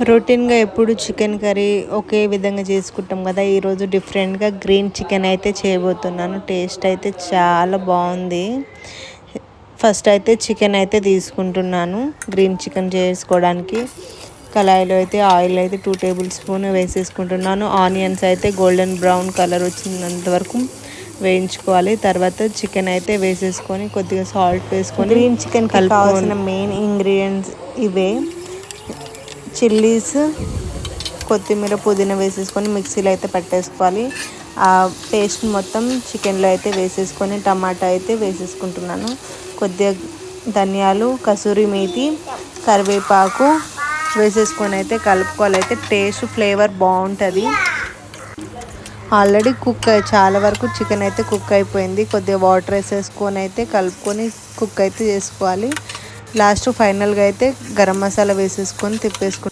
రొటీన్గా ఎప్పుడు chicken curry ఒకే విధంగా చేసుకుంటాం కదా. ఈరోజు డిఫరెంట్గా గ్రీన్ చికెన్ అయితే చేయబోతున్నాను. టేస్ట్ అయితే చాలా బాగుంది. ఫస్ట్ అయితే చికెన్ అయితే తీసుకుంటున్నాను గ్రీన్ చికెన్ చేసుకోవడానికి. కళాయిలో అయితే ఆయిల్ అయితే 2 టేబుల్ స్పూన్ వేసేసుకుంటున్నాను. ఆనియన్స్ అయితే గోల్డెన్ బ్రౌన్ కలర్ వచ్చినంత వరకు వేయించుకోవాలి. తర్వాత చికెన్ అయితే వేసేసుకొని కొద్దిగా సాల్ట్ వేసుకొని గ్రీన్ చికెన్కి కావాల్సిన మెయిన్ ఇంగ్రీడియంట్స్ ఇవే. చిల్లీస్, కొత్తిమీర, పుదీనా వేసేసుకొని మిక్సీలో అయితే పట్టేసుకోవాలి. ఆ పేస్ట్ మొత్తం చికెన్లో అయితే వేసేసుకొని టమాటా అయితే వేసేసుకుంటున్నాను. కొద్దిగా ధనియాలు, కసూరి మేతి, కరివేపాకు వేసేసుకొని అయితే కలుపుకోవాలి. అయితే టేస్ట్ ఫ్లేవర్ బాగుంటుంది. ఆల్రెడీ చాలా వరకు చికెన్ అయితే కుక్ అయిపోయింది. కొద్దిగా వాటర్ వేసేసుకొని అయితే కలుపుకొని కుక్ అయితే చేసుకోవాలి. లాస్ట్ ఫైనల్గా అయితే గరం మసాలా వేసేసుకొని తిప్పేసుకుంటాం.